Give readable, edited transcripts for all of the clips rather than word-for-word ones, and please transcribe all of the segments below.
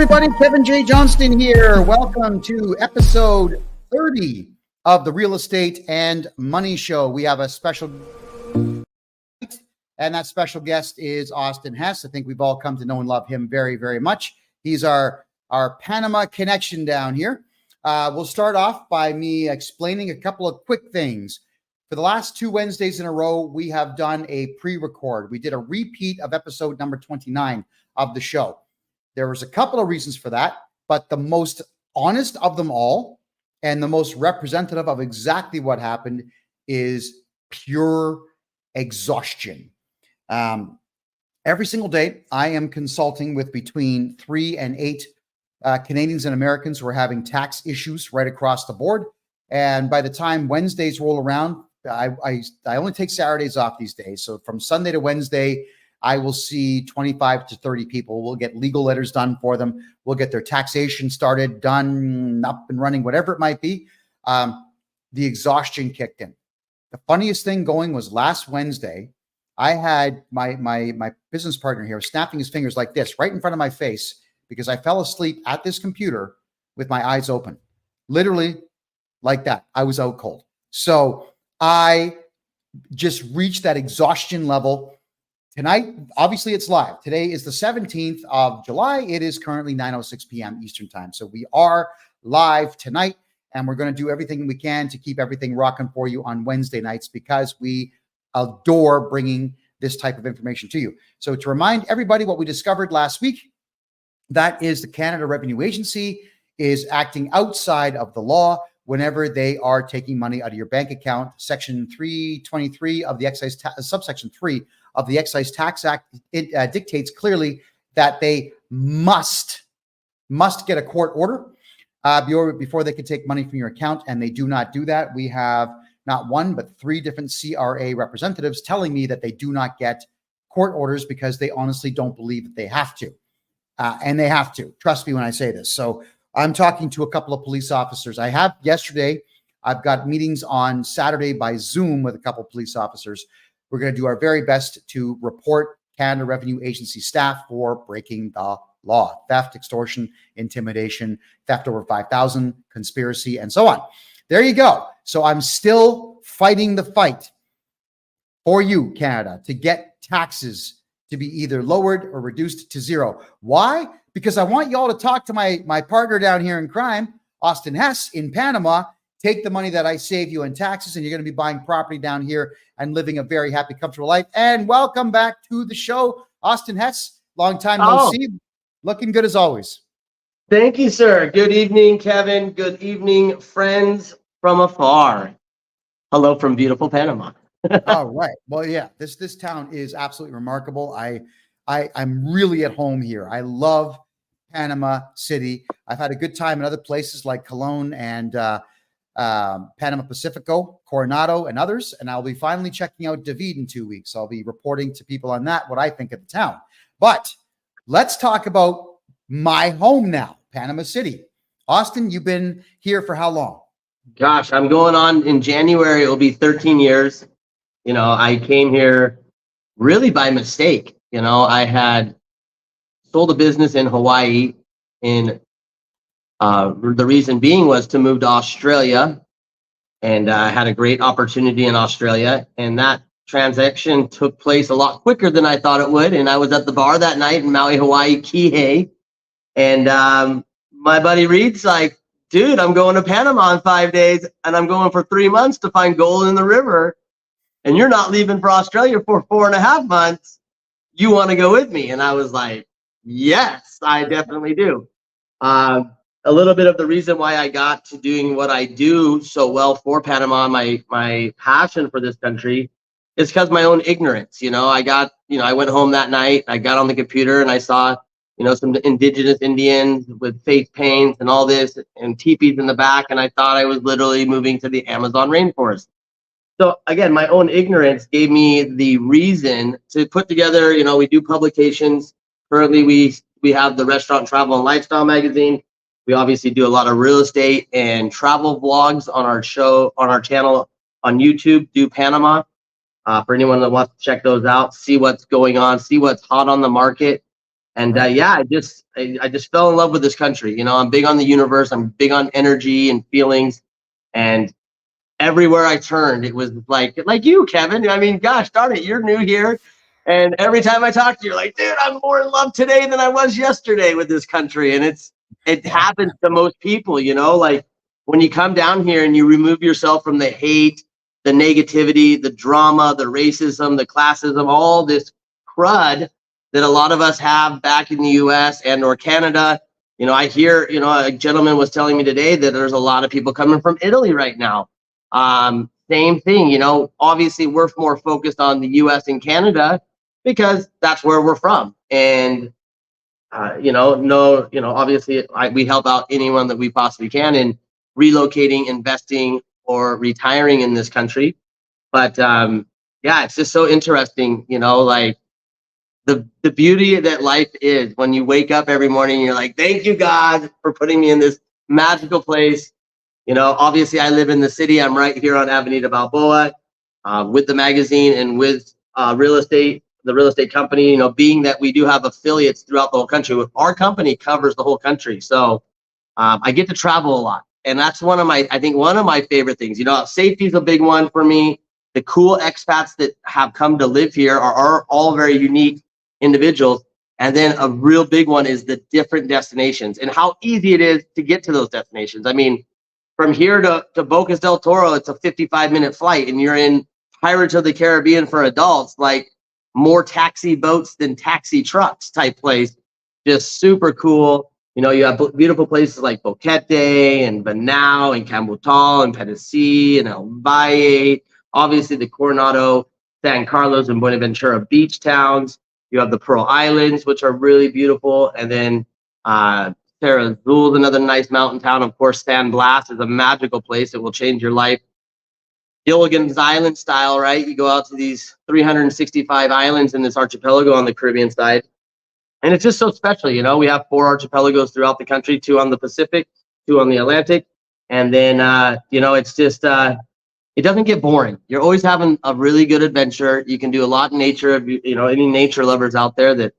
everybody, Kevin J. Johnston here. Welcome to episode 30 of the Real Estate and Money Show. We have a special, and that special guest is Austin Hess. I think we've all come to know and love him very, very much. He's our Panama connection down here. We'll start off by me explaining a couple of quick things. For the last 2 Wednesdays in a row, we have done a pre-record. We did a repeat of episode number 29 of the show. There was a couple of reasons for that, but the most honest of them all and the most representative of exactly what happened is pure exhaustion. Every single day, I am consulting with between 3 and 8 Canadians and Americans who are having tax issues right across the board. And by the time Wednesdays roll around, I only take Saturdays off these days. So from Sunday to Wednesday, I will see 25 to 30 people. We'll get legal letters done for them. We'll get their taxation started, done, up and running, whatever it might be. The exhaustion kicked in. The funniest thing going was last Wednesday, I had my business partner here snapping his fingers like this right in front of my face because I fell asleep at this computer with my eyes open. Literally like that. I was out cold. So I just reached that exhaustion level. Tonight, obviously, it's live. Today is the 17th of July. It is currently 9:06 p.m. Eastern time. So we are live tonight, and we're going to do everything we can to keep everything rocking for you on Wednesday nights because we adore bringing this type of information to you. So to remind everybody what we discovered last week, that is the Canada Revenue Agency is acting outside of the law whenever they are taking money out of your bank account. Section 323 of the excise subsection 3 of the Excise Tax Act, it dictates clearly that they must get a court order before they can take money from your account, and they do not do that. We have not one, but 3 different CRA representatives telling me that they do not get court orders because they honestly don't believe that they have to. And they have to. Trust me when I say this. So I'm talking to a couple of police officers. I have yesterday. I've got meetings on Saturday by Zoom with a couple of police officers. We're going to do our very best to report Canada Revenue Agency staff for breaking the law, theft, extortion, intimidation, theft over 5,000, conspiracy, and so on. There you go. So I'm still fighting the fight for you, Canada, to get taxes to be either lowered or reduced to zero. Why? Because I want you all to talk to my partner down here in crime, Austin Hess in Panama. Take the money that I save you in taxes, and you're going to be buying property down here and living a very happy, comfortable life. And welcome back to the show, Austin Hess. Long time no see. Looking good as always. Thank you, sir. Good evening, Kevin. Good evening, friends from afar. Hello from beautiful Panama. All right. Well, yeah, this town is absolutely remarkable. I'm really at home here. I love Panama City. I've had a good time in other places like Cologne and Panama Pacifico, Coronado, and others. And I'll be finally checking out David in 2 weeks. I'll be reporting to people on that, what I think of the town. But let's talk about my home now, Panama City. Austin, you've been here for how long? Gosh, I'm going on in January. It'll be 13 years. You know, I came here really by mistake. You know, I had sold a business in Hawaii in the reason being was to move to Australia, and I had a great opportunity in Australia, and that transaction took place a lot quicker than I thought it would. And I was at the bar that night in Maui, Hawaii, Kihei, and my buddy Reed's like, dude, I'm going to Panama in 5 days, and I'm going for 3 months to find gold in the river, and you're not leaving for Australia for 4.5 months. You want to go with me? And I was like, yes, I definitely do. A little bit of the reason why I got to doing what I do so well for Panama, my passion for this country, is because my own ignorance. You know, I went home that night, I got on the computer and I saw, some indigenous Indians with face paints and all this and teepees in the back. And I thought I was literally moving to the Amazon rainforest. So again, my own ignorance gave me the reason to put together, we do publications. Currently, we have the Restaurant, Travel, and Lifestyle magazine. We obviously do a lot of real estate and travel vlogs on our channel on YouTube, Do Panama. For anyone that wants to check those out, see what's going on, see what's hot on the market. And Right. I just fell in love with this country. You know, I'm big on the universe. I'm big on energy and feelings. And everywhere I turned, it was like you, Kevin. I mean, gosh darn it, you're new here. And every time I talk to you, you're like, dude, I'm more in love today than I was yesterday with this country. And it happens to most people, you know, like when you come down here and you remove yourself from the hate, the negativity, the drama, the racism, the classism, all this crud that a lot of us have back in the US and or Canada. You know, I hear, you know, a gentleman was telling me today that there's a lot of people coming from Italy right now. Same thing, you know, obviously we're more focused on the US and Canada because that's where we're from. And, you know, no, you know, obviously we help out anyone that we possibly can in relocating, investing, or retiring in this country. But yeah, it's just so interesting, you know, like the beauty that life is when you wake up every morning and you're like, thank you, God, for putting me in this magical place. You know, obviously I live in the city. I'm right here on Avenida Balboa with the magazine and with the real estate company, you know, being that we do have affiliates throughout the whole country. Our company covers the whole country. So I get to travel a lot. And that's I think one of my favorite things. You know, safety is a big one for me. The cool expats that have come to live here are all very unique individuals. And then a real big one is the different destinations and how easy it is to get to those destinations. I mean, from here to Bocas del Toro, it's a 55-minute flight, and you're in Pirates of the Caribbean for adults, like more taxi boats than taxi trucks type place. Just super cool. You know, you have beautiful places like Boquete and Banao and Cambutal and Pedesi and El Valle. Obviously, the Coronado, San Carlos, and Buenaventura beach towns. You have the Pearl Islands, which are really beautiful. And then Terra Azul is another nice mountain town. Of course, San Blas is a magical place that will change your life. Gilligan's Island style, right? You go out to these 365 islands in this archipelago on the Caribbean side. And it's just so special, you know. We have 4 archipelagos throughout the country, 2 on the Pacific, 2 on the Atlantic. And then, you know, it's just, it doesn't get boring. You're always having a really good adventure. You can do a lot in nature. You know, any nature lovers out there that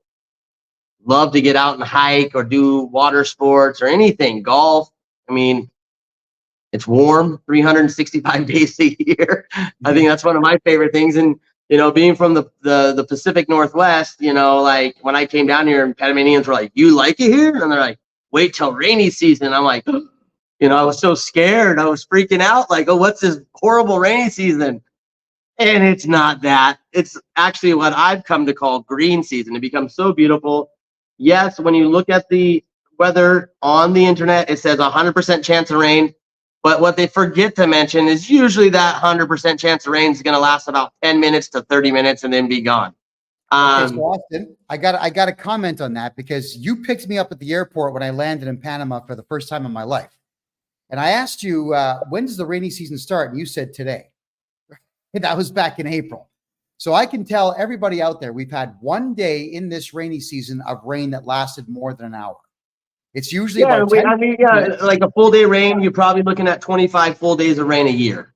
love to get out and hike or do water sports or anything, golf. I mean, it's warm 365 days a year. I think that's one of my favorite things. And, you know, being from the Pacific Northwest, you know, like when I came down here and Panamanians were like, you like it here? And they're like, wait till rainy season. I'm like, you know, I was so scared. I was freaking out like, oh, what's this horrible rainy season? And it's not that. It's actually what I've come to call green season. It becomes so beautiful. Yes, when you look at the weather on the internet, it says 100% chance of rain. But what they forget to mention is usually that 100% chance of rain is going to last about 10 minutes to 30 minutes and then be gone. Okay, so Austin, I got to comment on that because you picked me up at the airport when I landed in Panama for the first time in my life. And I asked you, when does the rainy season start? And you said today. That was back in April. So I can tell everybody out there, we've had one day in this rainy season of rain that lasted more than an hour. It's usually about 10 minutes. Like a full day rain, you're probably looking at 25 full days of rain a year.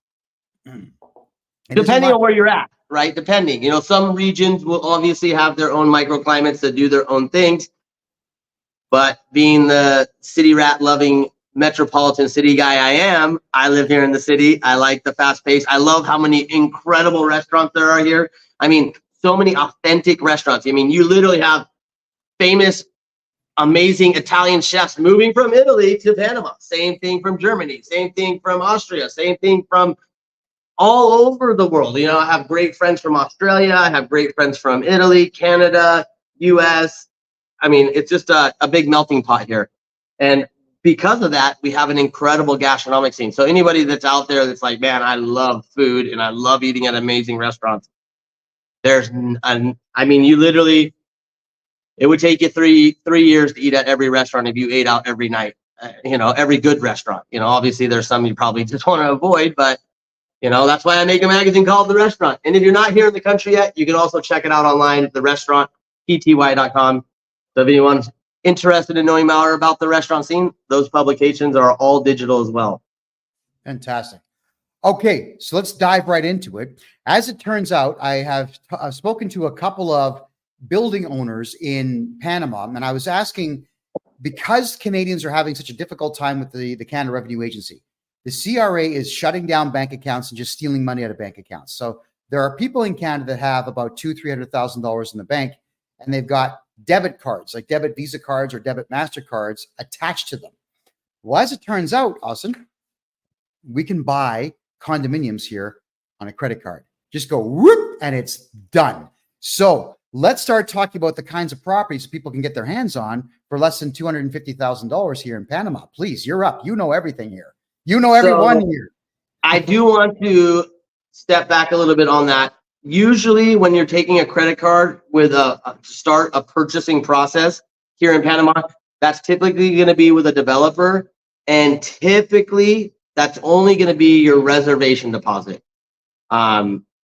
Depending on where you're at, right? Depending. You know, some regions will obviously have their own microclimates that do their own things. But being the city rat loving metropolitan city guy I am, I live here in the city. I like the fast pace. I love how many incredible restaurants there are here. I mean, so many authentic restaurants. I mean, you literally have famous, amazing Italian chefs moving from Italy to Panama. Same thing from Germany. Same thing from Austria. Same thing from all over the world. You know, I have great friends from Australia. I have great friends from Italy, Canada, US. I mean, it's just a big melting pot here. And because of that, we have an incredible gastronomic scene. So anybody that's out there that's like, man, I love food and I love eating at amazing restaurants. I mean, you literally, it would take you three years to eat at every restaurant if you ate out every night. You know, every good restaurant. You know, obviously there's some you probably just want to avoid, but you know, that's why I make a magazine called The Restaurant. And if you're not here in the country yet, you can also check it out online at therestaurantpty.com. So if anyone's interested in knowing more about the restaurant scene, those publications are all digital as well. Fantastic. Okay, so let's dive right into it. As it turns out, I have spoken to a couple of building owners in Panama, and I was asking, because Canadians are having such a difficult time with the Canada Revenue Agency, the CRA is shutting down bank accounts and just stealing money out of bank accounts. So there are people in Canada that have about $200,000-$300,000 in the bank, and they've got debit cards, like debit Visa cards or debit MasterCards attached to them. Well, as it turns out, Austin, we can buy condominiums here on a credit card. Just go whoop, and it's done. So let's start talking about the kinds of properties people can get their hands on for less than $250,000 here in Panama. Please, you're up. You know everything here. You know everyone here. I do want to step back a little bit on that. Usually when you're taking a credit card with start a purchasing process here in Panama, that's typically going to be with a developer. And typically that's only going to be your reservation deposit.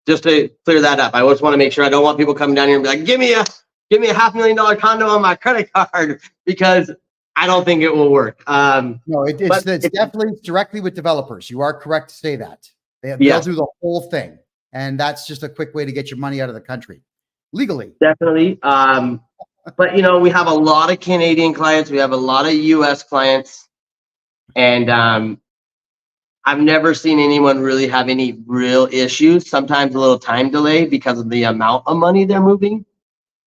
Just to clear that up, I always want to make sure, I don't want people coming down here and be like, give me a $500,000 condo on my credit card, because I don't think it will work. No, it's definitely directly with developers. You are correct to say that. They'll do the whole thing. And that's just a quick way to get your money out of the country legally. Definitely. But, you know, we have a lot of Canadian clients. We have a lot of US clients. And I've never seen anyone really have any real issues. Sometimes a little time delay because of the amount of money they're moving.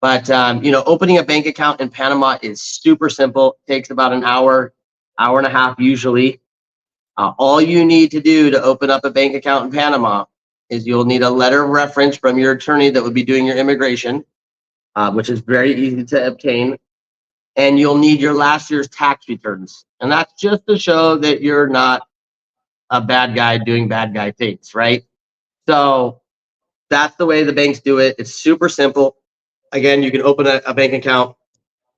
But, you know, opening a bank account in Panama is super simple. It takes about an hour, hour and a half usually. All you need to do to open up a bank account in Panama is you'll need a letter of reference from your attorney that would be doing your immigration, which is very easy to obtain. And you'll need your last year's tax returns. And that's just to show that you're not a bad guy doing bad guy things, right? So that's the way the banks do it. It's super simple. Again, you can open a bank account.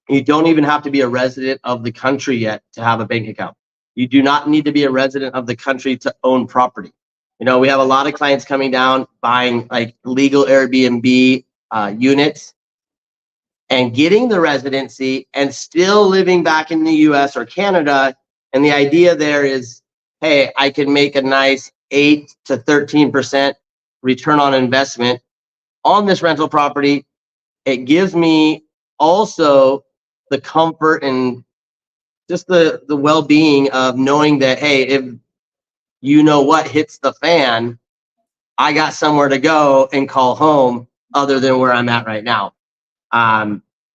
You don't even have to be a resident of the country yet to have a bank account. You do not need to be a resident of the country to own property. You know, we have a lot of clients coming down buying like legal Airbnb units and getting the residency and still living back in the US or Canada. And the idea there is, hey, I can make a nice 8 to 13% return on investment on this rental property. It gives me also the comfort and just the well-being of knowing that, hey, if you know what hits the fan, I got somewhere to go and call home other than where I'm at right now.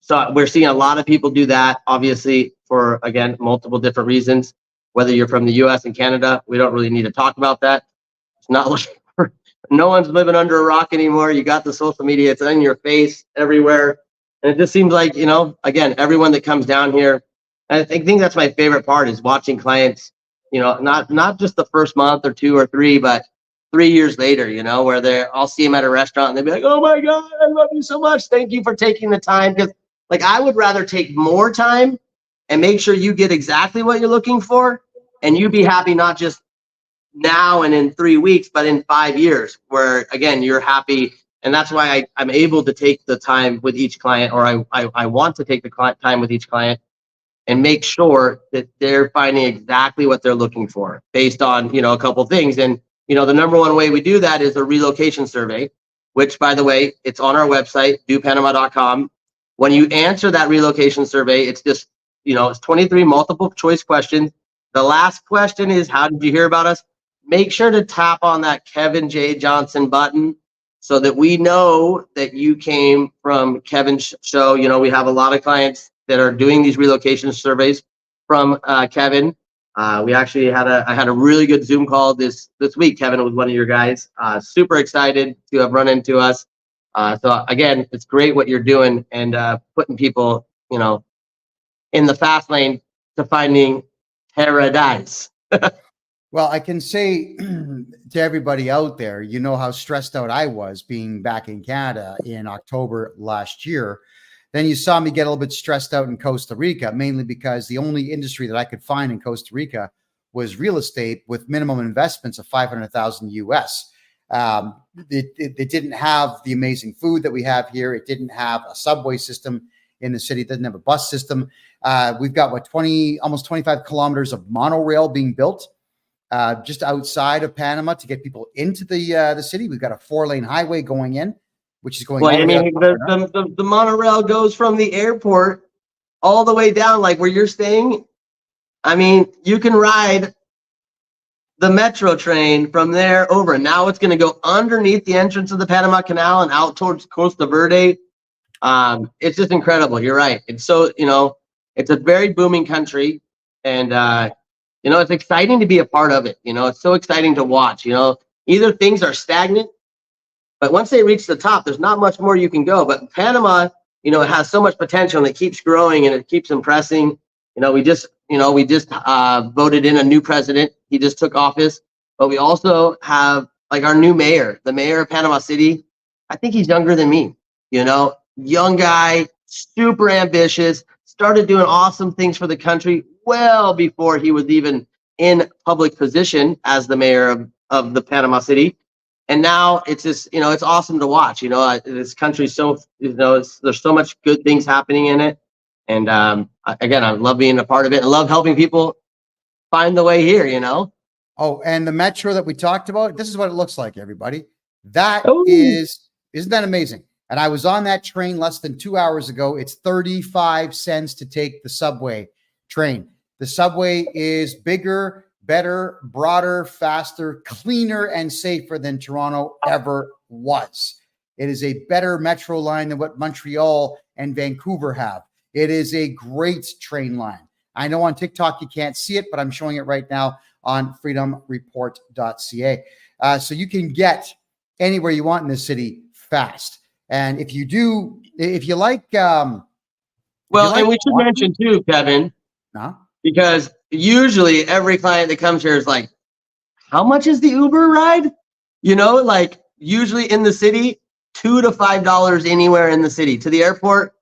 So we're seeing a lot of people do that, obviously, for, again, multiple different reasons. Whether you're from the US and Canada, we don't really need to talk about that. It's not like no one's living under a rock anymore. You got the social media, it's in your face everywhere. And it just seems like, you know, again, everyone that comes down here, I think that's my favorite part, is watching clients, you know, not just the first month or 2 or 3, but 3 years later, you know, where I'll see them at a restaurant and they'll be like, oh my God, I love you so much. Thank you for taking the time. Because like, I would rather take more time and make sure you get exactly what you're looking for, and you be happy, not just now and in 3 weeks, but in 5 years, where again, you're happy. And that's why I'm able to take the time with each client, or I want to take the time with each client and make sure that they're finding exactly what they're looking for based on, you know, a couple things. And, you know, the number one way we do that is a relocation survey, which, by the way, it's on our website, dopanama.com. When you answer that relocation survey, it's just, you know, it's 23 multiple choice questions. The last question is, how did you hear about us? Make sure to tap on that Kevin J. Johnston button so that we know that you came from Kevin's show. You know, we have a lot of clients that are doing these relocation surveys from Kevin. We actually I had a really good Zoom call this week, Kevin, with one of your guys. Super excited to have run into us. So again, it's great what you're doing, and putting people, you know, in the fast lane to finding paradise. Well, I can say to everybody out there, you know how stressed out I was being back in Canada in October last year. Then you saw me get a little bit stressed out in Costa Rica, mainly because the only industry that I could find in Costa Rica was real estate with minimum investments of 500,000 US. It didn't have the amazing food that we have here. It didn't have a subway system in the city. It doesn't have a bus system. We've got almost 25 kilometers of monorail being built just outside of Panama to get people into the city. We've got a 4-lane highway going in. which is going Well, all the I way out mean, to Florida. the monorail goes from the airport all the way down, like where you're staying. I mean, you can ride the metro train from there over. Now it's going to go underneath the entrance of the Panama Canal and out towards Costa Verde. It's just incredible. You're right. It's so, it's a very booming country, and it's exciting to be a part of it. It's so exciting to watch. Either things are stagnant, but once they reach the top, there's not much more you can go. But Panama, it has so much potential, and it keeps growing and it keeps impressing. We just voted in a new president. He just took office, but we also have like our new mayor, the mayor of Panama City. I think he's younger than me. Young guy, super ambitious, started doing awesome things for the country well before he was even in public position as the mayor of the Panama City. And now it's just, it's awesome to watch. This country's so, there's so much good things happening in it. And again, I love being a part of it. I love helping people find the way here, Oh, and the metro that we talked about, this is what it looks like, everybody. That Ooh. isn't that amazing? And I was on that train less than 2 hours ago. It's 35 cents to take the subway train. The subway is bigger, better, broader, faster, cleaner, and safer than Toronto ever was. It is a better metro line than what Montreal and Vancouver have. It is a great train line. I know on TikTok you can't see it, but I'm showing it right now on freedomreport.ca. So you can get anywhere you want in this city fast. And if you like, and we should mention too, Kevin, because usually every client that comes here is like, how much is the Uber ride? Like usually in the city, $2 to $5 anywhere in the city. To the airport,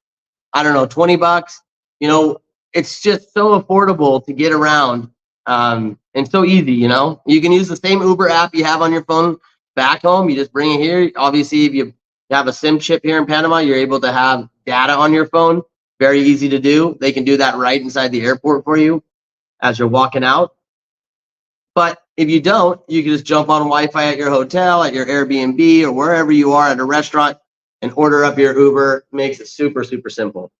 I don't know, $20. It's just so affordable to get around, and so easy. You can use the same Uber app you have on your phone back home. You just bring it here. Obviously, if you have a SIM chip here in Panama, you're able to have data on your phone. Very easy to do. They can do that right inside the airport for you as you're walking out. But if you don't, you can just jump on Wi-Fi at your hotel, at your Airbnb, or wherever you are at a restaurant and order up your Uber. Makes it super, super simple.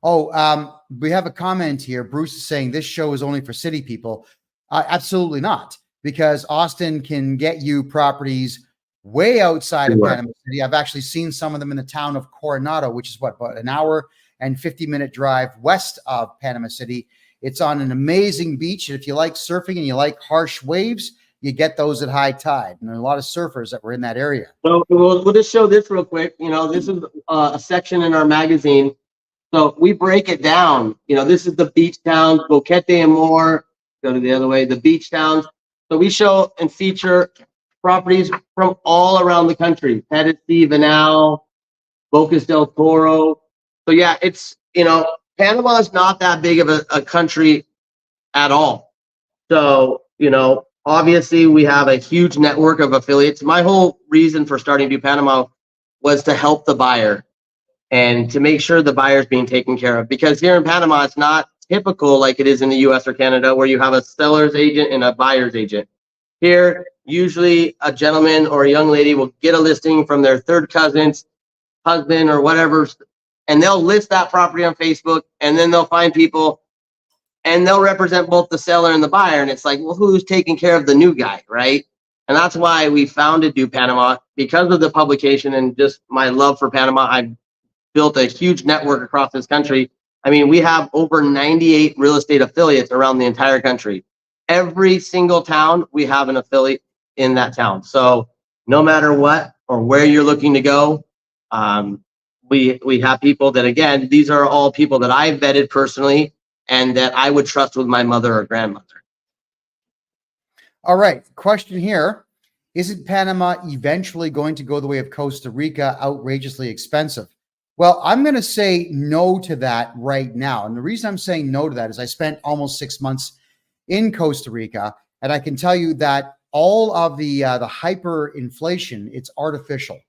Oh, we have a comment here. Bruce is saying this show is only for city people. Absolutely not, because Austin can get you properties way outside of Panama City. I've actually seen some of them in the town of Coronado, which is about an hour and 50-minute drive west of Panama City. It's on an amazing beach. And if you like surfing and you like harsh waves, you get those at high tide. And there are a lot of surfers that were in that area. So we'll just show this real quick. This is a section in our magazine. So we break it down. This is the beach towns, Boquete and more. Go to the other way, the beach towns. So we show and feature properties from all around the country. Tennessee, Vanal, Bocas del Toro. So yeah, it's, Panama is not that big of a country at all. So, obviously we have a huge network of affiliates. My whole reason for starting Do Panama was to help the buyer and to make sure the buyer's being taken care of. Because here in Panama, it's not typical like it is in the US or Canada, where you have a seller's agent and a buyer's agent. Here, usually a gentleman or a young lady will get a listing from their third cousin's husband or whatever, and they'll list that property on Facebook, and then they'll find people and they'll represent both the seller and the buyer. And it's like, well, who's taking care of the new guy, right? And that's why we founded Do Panama, because of the publication and just my love for Panama. I built a huge network across this country. I mean, we have over 98 real estate affiliates around the entire country. Every single town, we have an affiliate in that town. So no matter what or where you're looking to go, we have people that, again, these are all people that I've vetted personally and that I would trust with my mother or grandmother. All right. Question here. Isn't Panama eventually going to go the way of Costa Rica, outrageously expensive? Well, I'm going to say no to that right now. And the reason I'm saying no to that is I spent almost 6 months in Costa Rica, and I can tell you that all of the hyperinflation, it's artificial.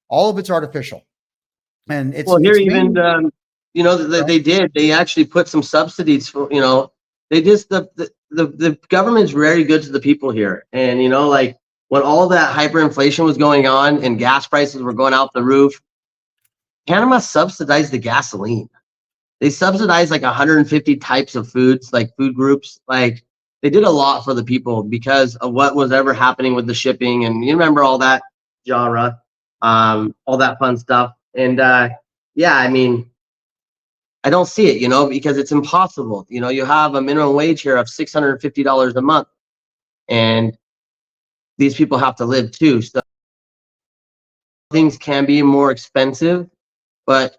All of it's artificial. And it's here they actually put some subsidies for, the government's very good to the people here. And like when all that hyperinflation was going on and gas prices were going out the roof, Panama subsidized the gasoline. They subsidized like 150 types of foods, like food groups. Like they did a lot for the people because of what was ever happening with the shipping. And you remember all that genre, all that fun stuff. And yeah, I mean, I don't see it, because it's impossible. You have a minimum wage here of $650 a month, and these people have to live too. So things can be more expensive, but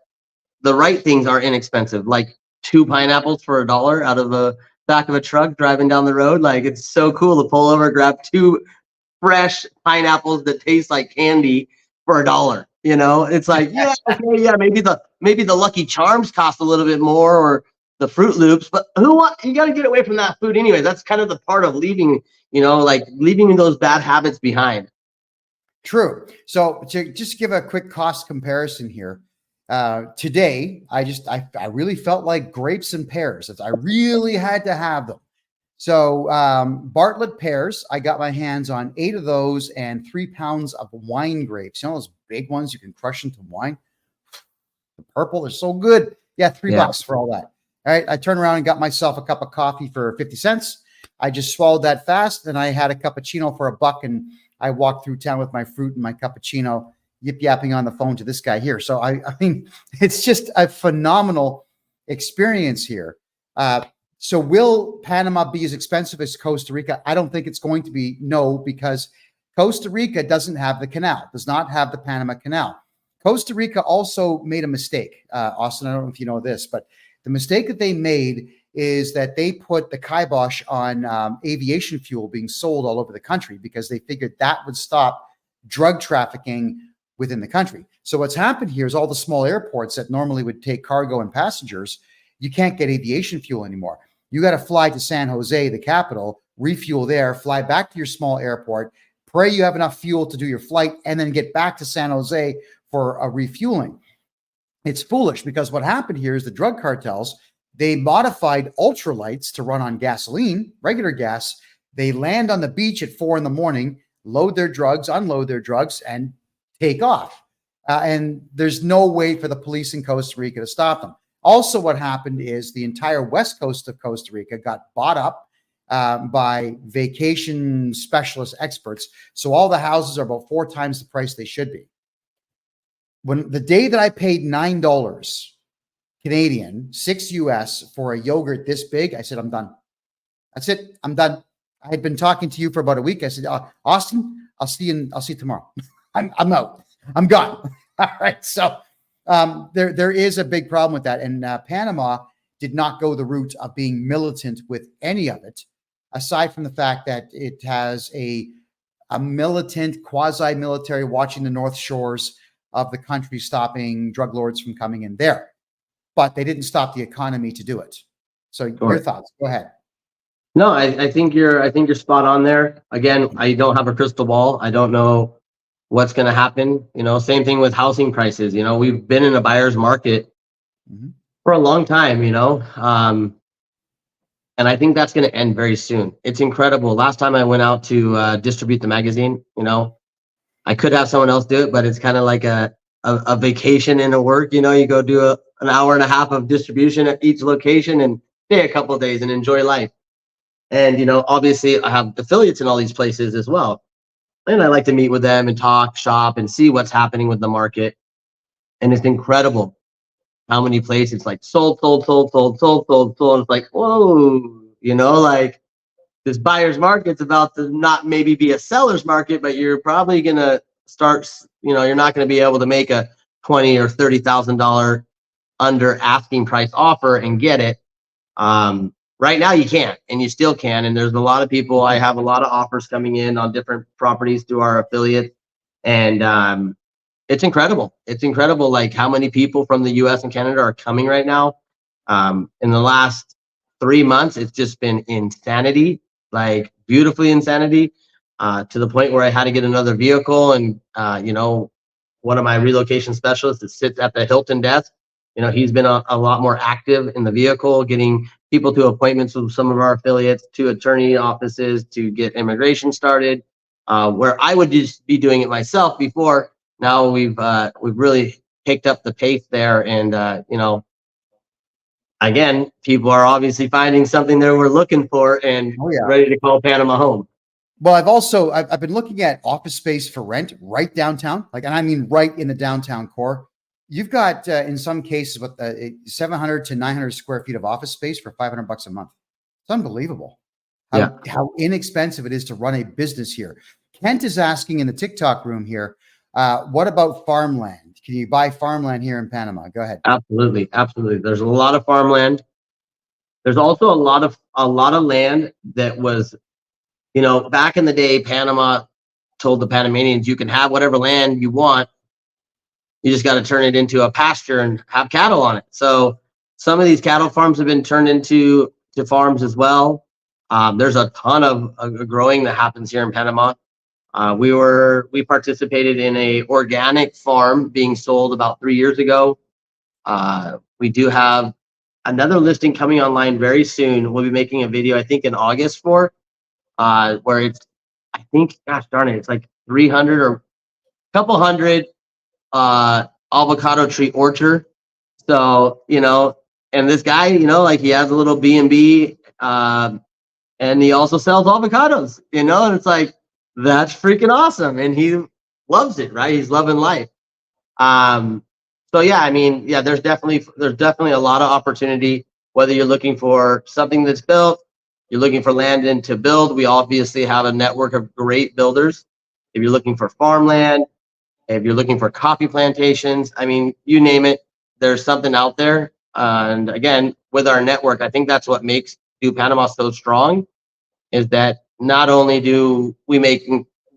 the right things are inexpensive, like 2 pineapples for $1 out of the back of a truck driving down the road. Like, it's so cool to pull over, grab 2 fresh pineapples that taste like candy for $1. It's like, yeah, okay, yeah, maybe the Lucky Charms cost a little bit more, or the Fruit Loops, but you got to get away from that food anyway. That's kind of the part of leaving, like leaving those bad habits behind. True. So to just give a quick cost comparison here, today, I really felt like grapes and pears. I really had to have them. So Bartlett pears, I got my hands on 8 of those and 3 pounds of wine grapes. Those big ones you can crush into wine. The purple, they're so good. Yeah, $3 for all that. All right, I turned around and got myself a cup of coffee for 50 cents. I just swallowed that fast, and I had a cappuccino for $1, and I walked through town with my fruit and my cappuccino, yip-yapping on the phone to this guy here. So, I mean, it's just a phenomenal experience here. So will Panama be as expensive as Costa Rica? I don't think it's going to be, no, because Costa Rica doesn't have the canal, does not have the Panama Canal. Costa Rica also made a mistake. Austin, I don't know if you know this, but the mistake that they made is that they put the kibosh on aviation fuel being sold all over the country because they figured that would stop drug trafficking within the country. So what's happened here is all the small airports that normally would take cargo and passengers, you can't get aviation fuel anymore. You got to fly to San Jose, the capital, refuel there, fly back to your small airport, pray you have enough fuel to do your flight, and then get back to San Jose for a refueling. It's foolish because what happened here is the drug cartels, they modified ultralights to run on gasoline, regular gas. They land on the beach at 4 a.m, load their drugs, unload their drugs, and take off. And there's no way for the police in Costa Rica to stop them. Also, what happened is the entire west coast of Costa Rica got bought up by vacation specialist experts. So all the houses are about 4 times the price they should be. When the day that I paid $9 Canadian, $6 US for a yogurt this big, I said, I'm done. That's it. I'm done. I had been talking to you for about a week. I said, Austin, I'll see you tomorrow. I'm out. I'm gone. All right. So there is a big problem with that. And Panama did not go the route of being militant with any of it, aside from the fact that it has a militant, quasi-military watching the north shores of the country, stopping drug lords from coming in there. But they didn't stop the economy to do it. So your thoughts, go ahead. No, I think you're spot on there. Again, I don't have a crystal ball. I don't know what's going to happen. Same thing with housing prices. We've been in a buyer's market for a long time, and I think that's going to end very soon. It's incredible. Last time I went out to distribute the magazine, I could have someone else do it, but it's kind of like a vacation in a work. You go do an hour and a half of distribution at each location and stay a couple of days and enjoy life. And, obviously I have affiliates in all these places as well. And I like to meet with them and talk, shop, and see what's happening with the market. And it's incredible how many places it's like sold. It's like, whoa, like this buyer's market's about to not maybe be a seller's market, but you're probably going to start, you're not going to be able to make a $20,000 or $30,000 under asking price offer and get it. Right now you can't, and you still can. And there's a lot of people, I have a lot of offers coming in on different properties through our affiliate. And it's incredible. It's incredible, like how many people from the US and Canada are coming right now. In the last 3 months, it's just been insanity, like beautifully insanity, to the point where I had to get another vehicle. And, one of my relocation specialists that sits at the Hilton desk, he's been a lot more active in the vehicle, getting people to appointments with some of our affiliates, to attorney offices to get immigration started. where I would just be doing it myself before. Now we've really picked up the pace there, and again, people are obviously finding something that we're looking for and Oh, yeah. ready to call Panama home. Well, I've been looking at office space for rent right downtown, and I mean right in the downtown core. You've got in some cases with 700 to 900 square feet of office space for $500 a month. It's unbelievable how inexpensive it is to run a business here. Kent is asking in the TikTok room here, what about farmland? Can you buy farmland here in Panama? Go ahead. Absolutely, absolutely. There's a lot of farmland. There's also a lot of land that was, back in the day, Panama told the Panamanians, you can have whatever land you want. You just got to turn it into a pasture and have cattle on it. So some of these cattle farms have been turned into farms as well. There's a ton of growing that happens here in Panama. We participated in a organic farm being sold about 3 years ago. We do have another listing coming online very soon. We'll be making a video, I think, in August where it's, I think, gosh darn it, it's like 300 or a couple hundred avocado tree orchard. So, and this guy, he has a little B&B, and he also sells avocados, and it's like, that's freaking awesome. And he loves it, right? He's loving life. So yeah, I mean, yeah, there's definitely a lot of opportunity, whether you're looking for something that's built, you're looking for land and to build. We obviously have a network of great builders. If you're looking for farmland, if you're looking for coffee plantations, I mean, you name it, there's something out there. And again, with our network, I think that's what makes Do Panama so strong, is that not only do we make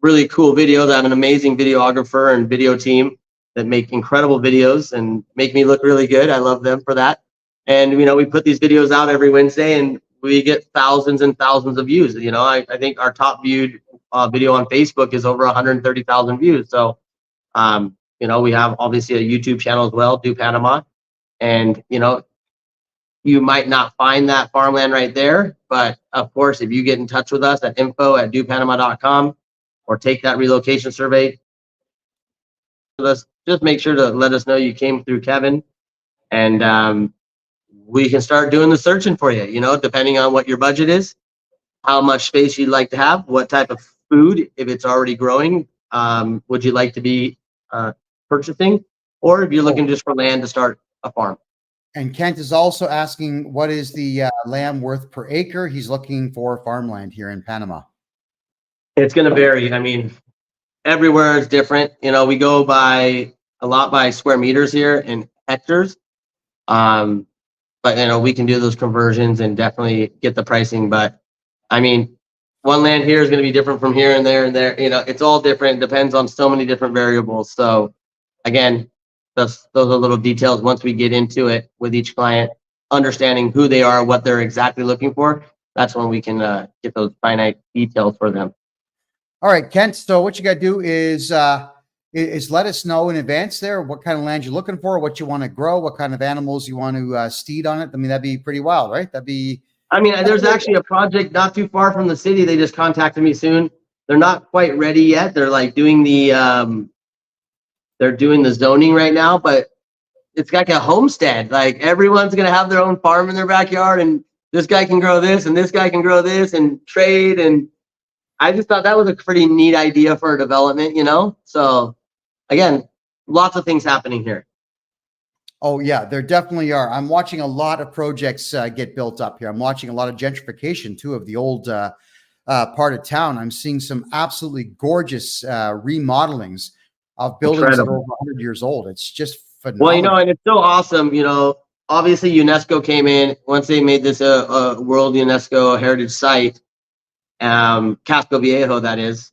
really cool videos, I have an amazing videographer and video team that make incredible videos and make me look really good. I love them for that. And, we put these videos out every Wednesday and we get thousands and thousands of views. I think our top viewed video on Facebook is over 130,000 views. So, we have obviously a YouTube channel as well, Do Panama. And, you might not find that farmland right there, but of course, if you get in touch with us at info@dopanama.com or take that relocation survey, just make sure to let us know you came through Kevin, and we can start doing the searching for you, depending on what your budget is, how much space you'd like to have, what type of food, if it's already growing, would you like to be purchasing, or if you're looking just for land to start a farm. And Kent is also asking, what is the land worth per acre? He's looking for farmland here in Panama. It's going to vary. I mean, everywhere is different. We go by a lot by square meters here and hectares. But we can do those conversions and definitely get the pricing. But I mean, one land here is going to be different from here and there and there. It's all different. It depends on so many different variables. So again, those are little details. Once we get into it with each client, understanding who they are, what they're exactly looking for, that's when we can get those finite details for them. All right, Kent. So what you got to do is let us know in advance there what kind of land you're looking for, what you want to grow, what kind of animals you want to steed on it. I mean, that'd be pretty wild, right? There's actually a project not too far from the city. They just contacted me soon. They're not quite ready yet. They're like doing the zoning right now, but it's like a homestead. Like everyone's going to have their own farm in their backyard, and this guy can grow this and this guy can grow this and trade. And I just thought that was a pretty neat idea for a development, So again, lots of things happening here. Oh yeah, there definitely are. I'm watching a lot of projects get built up here. I'm watching a lot of gentrification too of the old part of town. I'm seeing some absolutely gorgeous remodelings of buildings that are over 100 years old. It's just phenomenal. Well, and it's so awesome. Obviously UNESCO came in once they made this a World UNESCO Heritage Site, Casco Viejo, that is.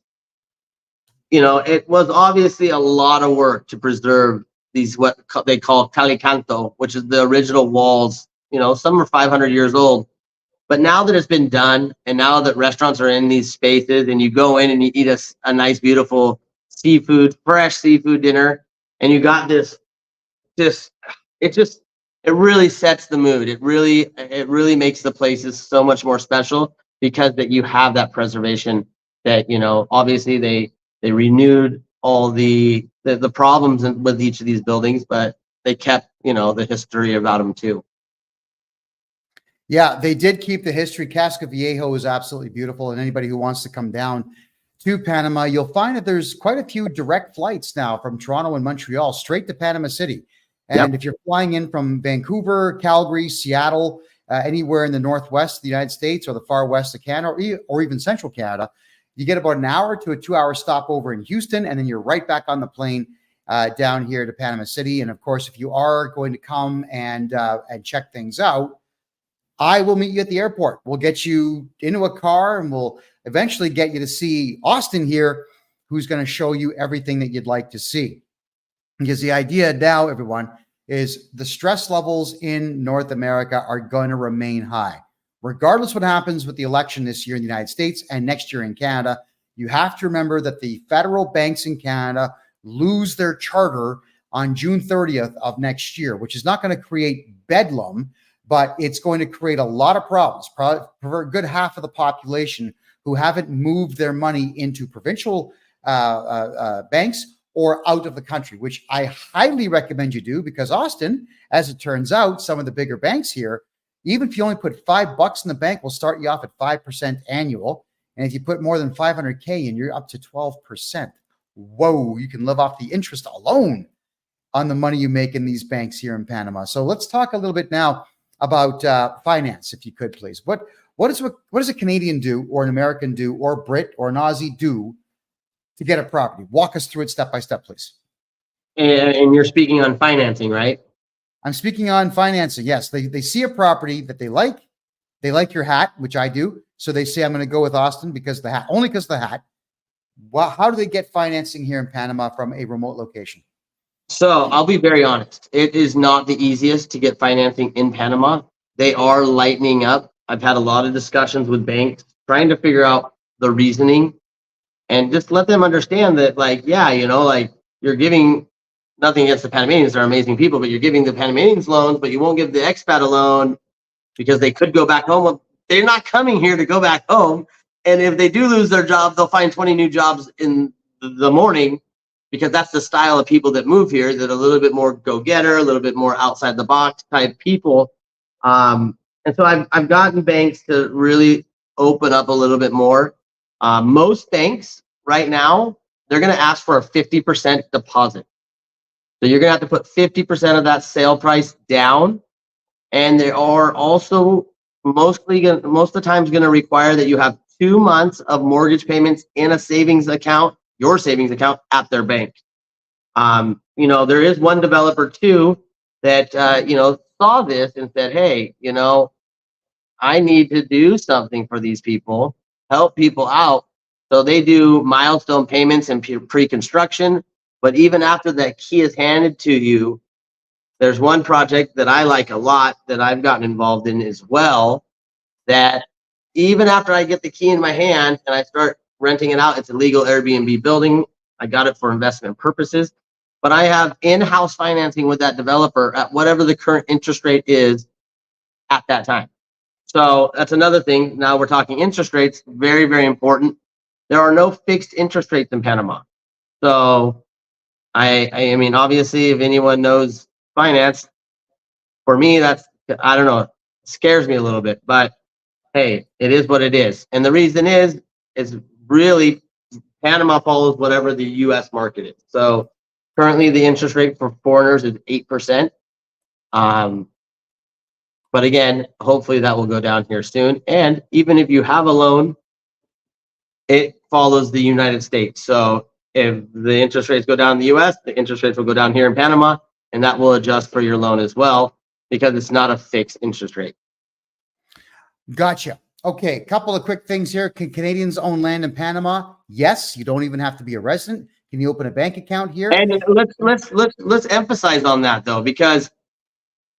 It was obviously a lot of work to preserve these, what they call calicanto, which is the original walls. Some are 500 years old. But now that it's been done, and now that restaurants are in these spaces, and you go in and you eat a nice, beautiful fresh seafood dinner, and you got this, it really sets the mood. It really makes the places so much more special because that you have that preservation that, obviously they renewed all the problems with each of these buildings, but they kept, the history about them too. Yeah, they did keep the history. Casca Viejo is absolutely beautiful. And anybody who wants to come down to Panama, you'll find that there's quite a few direct flights now from Toronto and Montreal straight to Panama City. And if you're flying in from Vancouver, Calgary, Seattle, anywhere in the northwest of the United States or the far west of Canada, or even central Canada, you get about an hour to a 2-hour stopover in Houston, and then you're right back on the plane down here to Panama City. And of course, if you are going to come and check things out, I will meet you at the airport. We'll get you into a car, and we'll eventually get you to see Austin here, who's going to show you everything that you'd like to see. Because the idea now, everyone, is the stress levels in North America are going to remain high. Regardless what happens with the election this year in the United States and next year in Canada, you have to remember that the federal banks in Canada lose their charter on June 30th of next year, which is not going to create bedlam, but it's going to create a lot of problems for a good half of the population who haven't moved their money into provincial banks or out of the country, which I highly recommend you do, because Austin, as it turns out, some of the bigger banks here, even if you only put $5 in the bank, will start you off at 5% annual. And if you put more than 500K in, you're up to 12%. Whoa, you can live off the interest alone on the money you make in these banks here in Panama. So let's talk a little bit now about finance, if you could, please. What does a Canadian do, or an American do, or a Brit or an Aussie do to get a property? Walk us through it step by step, please. And you're speaking on financing, right? I'm speaking on financing. Yes, they see a property that they like. They like your hat, which I do. So they say, I'm going to go with Austin because of the hat, only because of the hat. Well, how do they get financing here in Panama from a remote location? So I'll be very honest. It is not the easiest to get financing in Panama. They are lightening up. I've had a lot of discussions with banks trying to figure out the reasoning and just let them understand that, you're giving, nothing against the Panamanians, they're amazing people, but you're giving the Panamanians loans, but you won't give the expat a loan because they could go back home. Well, they're not coming here to go back home. And if they do lose their job, they'll find 20 new jobs in the morning, because that's the style of people that move here, that are a little bit more go-getter, a little bit more outside the box type people. And so I've gotten banks to really open up a little bit more. Most banks right now, they're going to ask for a 50% deposit. So you're going to have to put 50% of that sale price down. And they are also most of the times going to require that you have 2 months of mortgage payments in a savings account, your savings account at their bank. There is one developer too that, saw this and said, hey, I need to do something for these people, help people out. So they do milestone payments and pre-construction. But even after that key is handed to you, there's one project that I like a lot that I've gotten involved in as well, that even after I get the key in my hand and I start renting it out, it's a legal Airbnb building. I got it for investment purposes, but I have in-house financing with that developer at whatever the current interest rate is at that time. So that's another thing. Now we're talking interest rates, very, very important. There are no fixed interest rates in Panama. So I mean, obviously, if anyone knows finance, for me, that's, I don't know, scares me a little bit, but hey, it is what it is. And the reason is really Panama follows whatever the U.S. market is. So currently the interest rate for foreigners is 8%. But again, hopefully that will go down here soon. And even if you have a loan, it follows the United States. So if the interest rates go down in the U.S., the interest rates will go down here in Panama, and that will adjust for your loan as well, because it's not a fixed interest rate. Gotcha. Okay, a couple of quick things here. Can Canadians own land in Panama? Yes. You don't even have to be a resident. Can you open a bank account here? And let's emphasize on that though, because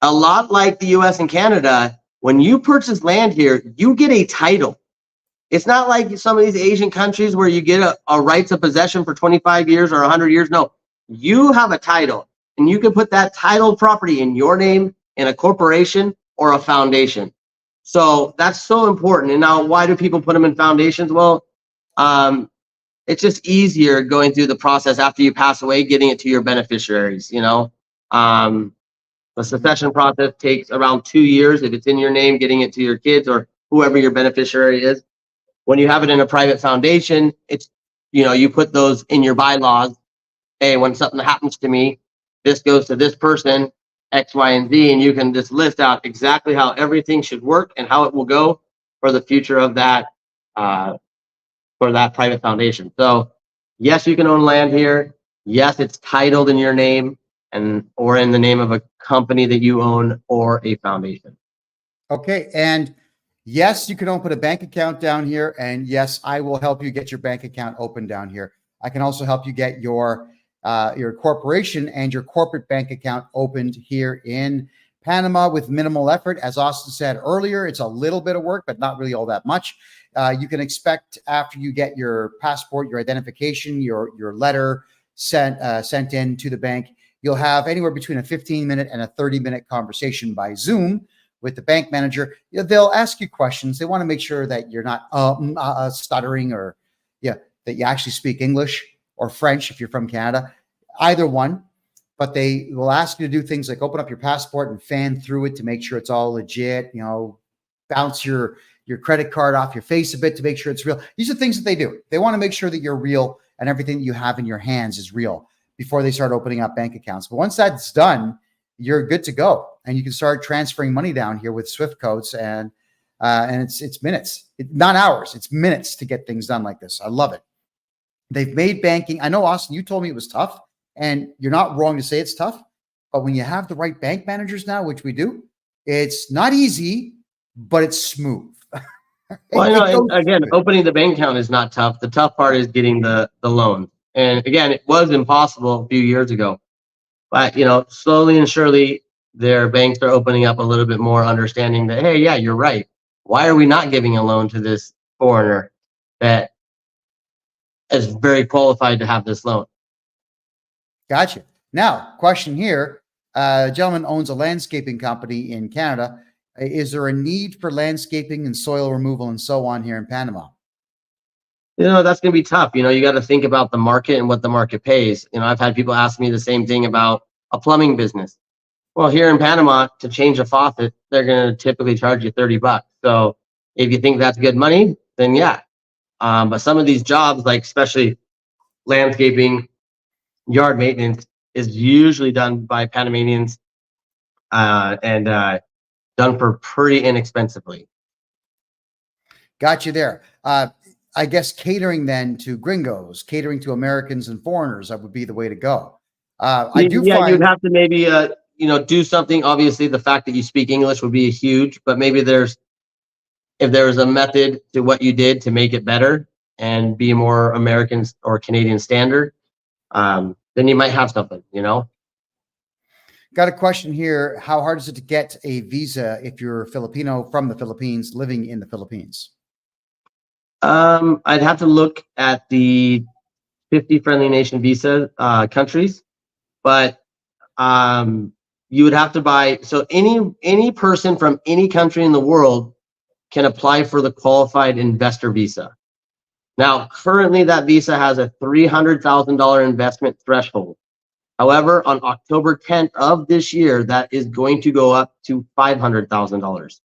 a lot like the U.S. and Canada, when you purchase land here, you get a title. It's not like some of these Asian countries where you get a rights of possession for 25 years or 100 years. No, you have a title, and you can put that titled property in your name, in a corporation or a foundation. So that's so important. And now, why do people put them in foundations? Well, It's just easier going through the process after you pass away, getting it to your beneficiaries, the succession process takes around 2 years. If it's in your name, getting it to your kids or whoever your beneficiary is. When you have it in a private foundation, it's, you put those in your bylaws. Hey, when something happens to me, this goes to this person, X, Y, and Z, and you can just list out exactly how everything should work and how it will go for the future of that, for that private foundation. So yes, you can own land here. Yes, it's titled in your name or in the name of a company that you own or a foundation. Okay. And yes, you can open a bank account down here. And yes, I will help you get your bank account open down here. I can also help you get your corporation and your corporate bank account opened here in Panama with minimal effort. As Austin said earlier, it's a little bit of work, but not really all that much. You can expect after you get your passport, your identification, your letter sent in to the bank, you'll have anywhere between a 15-minute and a 30-minute conversation by Zoom with the bank manager. They'll ask you questions. They want to make sure that you're not stuttering or that you actually speak English or French if you're from Canada, either one. But they will ask you to do things like open up your passport and fan through it to make sure it's all legit, bounce your credit card off your face a bit to make sure it's real. These are things that they do. They want to make sure that you're real and everything that you have in your hands is real before they start opening up bank accounts. But once that's done, you're good to go. And you can start transferring money down here with Swift codes and it's minutes, not hours, it's minutes to get things done like this. I love it. They've made banking. I know, Austin, you told me it was tough, and you're not wrong to say it's tough. But when you have the right bank managers now, which we do, it's not easy, but it's smooth. Well, again, opening the bank account is not tough. The tough part is getting the loan. And again, it was impossible a few years ago. But, slowly and surely, their banks are opening up a little bit more, understanding that, hey, yeah, you're right. Why are we not giving a loan to this foreigner that is very qualified to have this loan? Gotcha. Now, question here. A gentleman owns a landscaping company in Canada. Is there a need for landscaping and soil removal and so on here in Panama? That's going to be tough. You got to think about the market and what the market pays. I've had people ask me the same thing about a plumbing business. Well, here in Panama, to change a faucet, they're going to typically charge you $30. So if you think that's good money, then yeah. But some of these jobs, like especially landscaping, yard maintenance, is usually done by Panamanians and done for pretty inexpensively. Got you there. I guess catering then to gringos, catering to Americans and foreigners, that would be the way to go. You'd have to maybe do something. Obviously, the fact that you speak English would be huge, but maybe if there's a method to what you did to make it better and be more American or Canadian standard, then you might have something, Got a question here. How hard is it to get a visa if you're Filipino from the Philippines living in the Philippines? I'd have to look at the 50 friendly nation visa countries, but you would have to buy. So any person from any country in the world can apply for the qualified investor visa. Now, currently that visa has a $300,000 investment threshold. However, on October 10th of this year, that is going to go up to $500,000.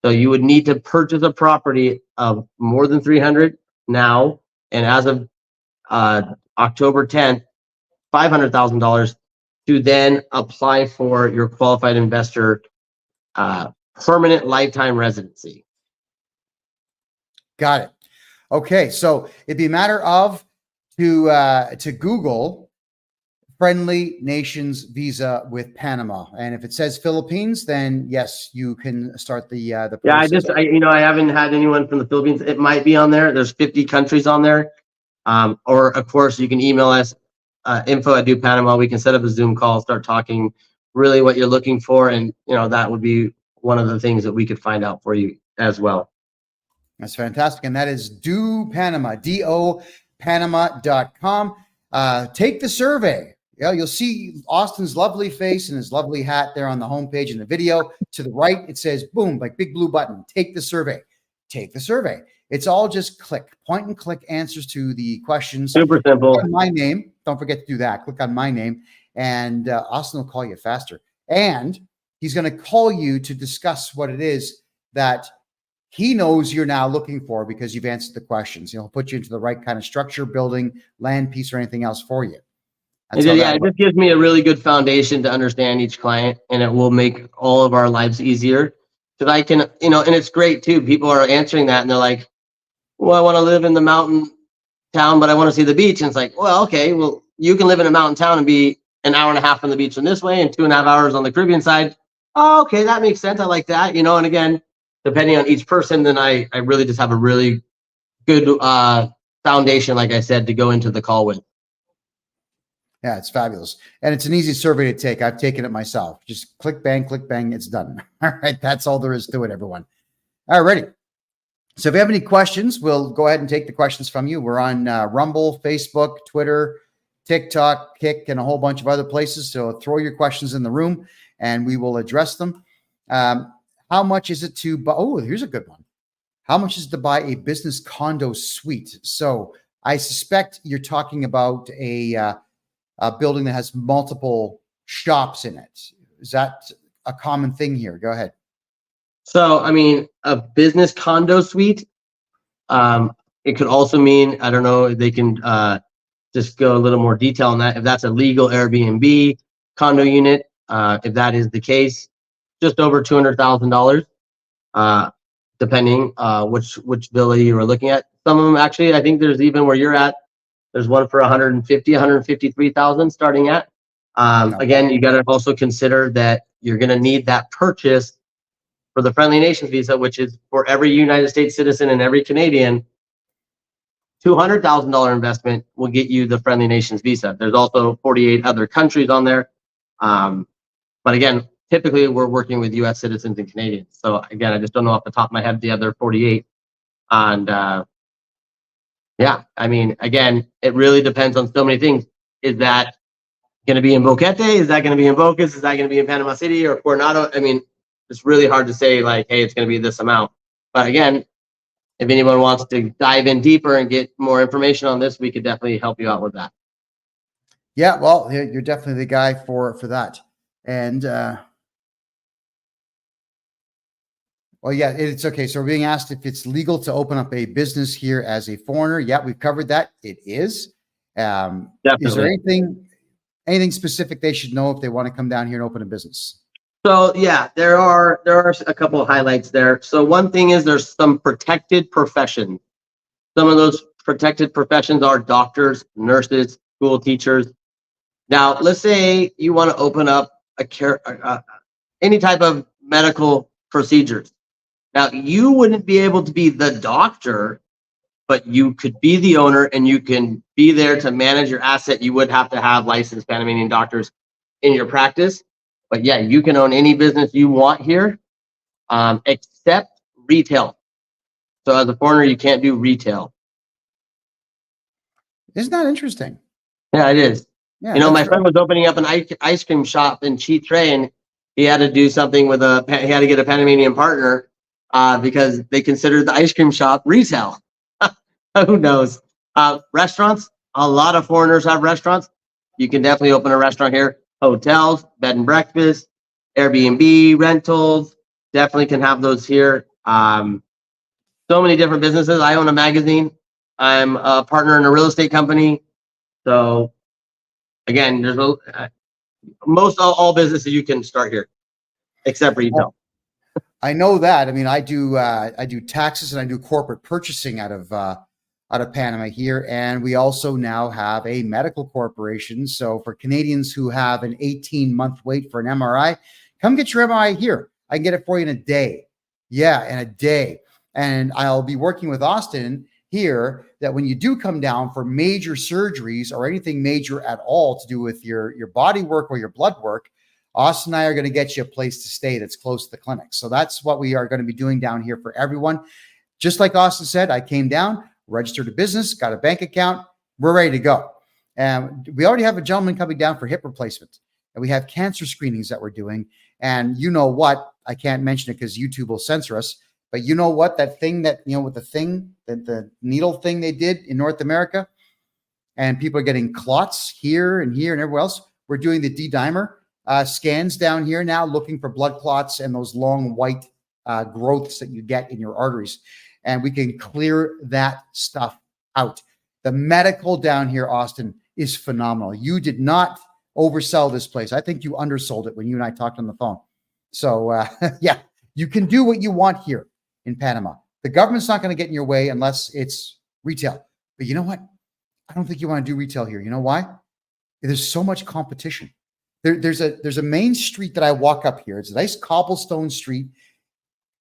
So you would need to purchase a property of more than 300 now, and as of October 10th, $500,000 to then apply for your qualified investor permanent lifetime residency. Got it. Okay, so it'd be a matter of to Google friendly nations visa with Panama, and if it says Philippines, then yes, you can start the process. Yeah, I haven't had anyone from the Philippines. It might be on there. There's 50 countries on there, or of course you can email us info@dopanama. We can set up a Zoom call, start talking really what you're looking for, and that would be one of the things that we could find out for you as well. That's fantastic, and that is dopanama, dopanama.com. Take the survey. You'll see Austin's lovely face and his lovely hat there on the homepage in the video. To the right, it says, boom, like big blue button, take the survey. take the survey. It's all just point and click answers to the questions. Super simple. My name. Don't forget to do that. Click on my name, and Austin will call you faster. And he's going to call you to discuss what it is that he knows you're now looking for because you've answered the questions. He'll put you into the right kind of structure, building, land piece, or anything else for you. It just gives me a really good foundation to understand each client, and it will make all of our lives easier. Because I can, and it's great too. People are answering that, and they're like, well, I want to live in the mountain town, but I want to see the beach. And it's like, well, okay, well, you can live in a mountain town and be an hour and a half from the beach from this way and 2.5 hours on the Caribbean side. Oh, okay, that makes sense. I like that, and again, depending on each person, then I really just have a really good foundation, like I said, to go into the call with. Yeah, it's fabulous. And it's an easy survey to take. I've taken it myself. Just click, bang, it's done. All right, that's all there is to it, everyone. All righty. So if you have any questions, we'll go ahead and take the questions from you. We're on Rumble, Facebook, Twitter, TikTok, Kick, and a whole bunch of other places. So throw your questions in the room, and we will address them. How much is it to buy? Oh, here's a good one. How much is it to buy a business condo suite? So I suspect you're talking about a building that has multiple shops in it. Is that a common thing here? Go ahead. So, a business condo suite, it could also mean, I don't know, they can just go a little more detail on that. If that's a legal Airbnb condo unit, if that is the case, just over $200,000, depending which villa you are looking at. Some of them, actually, I think there's even where you're at, there's one for 153,000 starting at. Again, you got to also consider that you're going to need that purchase for the Friendly Nations visa, which is for every United States citizen and every Canadian. $200,000 investment will get you the Friendly Nations visa. There's also 48 other countries on there. But again, typically we're working with US citizens and Canadians. So again, I just don't know off the top of my head the other 48. And again, it really depends on so many things. Is that going to be in Boquete? Is that going to be in Bocas? Is that going to be in Panama City or Coronado? It's really hard to say like, hey, it's going to be this amount. But again, if anyone wants to dive in deeper and get more information on this, we could definitely help you out with that. Yeah, well, you're definitely the guy for that. And it's okay. So we're being asked if it's legal to open up a business here as a foreigner. Yeah, we've covered that. It is. Is there anything specific they should know if they want to come down here and open a business? So yeah, there are a couple of highlights there. So one thing is there's some protected professions. Some of those protected professions are doctors, nurses, school teachers. Now, let's say you want to open up any type of medical procedures. Now, you wouldn't be able to be the doctor, but you could be the owner and you can be there to manage your asset. You would have to have licensed Panamanian doctors in your practice. But yeah, you can own any business you want here, except retail. So as a foreigner, you can't do retail. Isn't that interesting? Yeah, it is. Yeah, my friend was opening up an ice cream shop in Chitre, and he had to do something he had to get a Panamanian partner because they considered the ice cream shop retail. Who knows? Restaurants, a lot of foreigners have restaurants. You can definitely open a restaurant here. Hotels, bed and breakfast, Airbnb, rentals, definitely can have those here. So many different businesses. I own a magazine. I'm a partner in a real estate company. So again, there's all businesses you can start here, except retail. I know that. I do taxes and I do corporate purchasing out of Panama here, and we also now have a medical corporation. So for Canadians who have an 18-month wait for an MRI, come get your MRI here. I can get it for you in a day. Yeah, in a day. And I'll be working with Austin here that when you do come down for major surgeries or anything major at all to do with your body work or your blood work, Austin and I are going to get you a place to stay that's close to the clinic. So that's what we are going to be doing down here for everyone. Just like Austin said, I came down, registered a business, got a bank account, we're ready to go. And we already have a gentleman coming down for hip replacement. And we have cancer screenings that we're doing. And you know what? I can't mention it because YouTube will censor us. But you know what? That thing that, with the needle thing they did in North America, and people are getting clots here and everywhere else. We're doing the D-dimer scans down here now, looking for blood clots and those long white growths that you get in your arteries. And we can clear that stuff out. The medical down here, Austin, is phenomenal. You did not oversell this place. I think you undersold it when you and I talked on the phone. So, yeah, you can do what you want here in Panama. The government's not going to get in your way unless it's retail. But you know what? I don't think you want to do retail here. You know why? There's so much competition. There's a main street that I walk up here. It's a nice cobblestone street.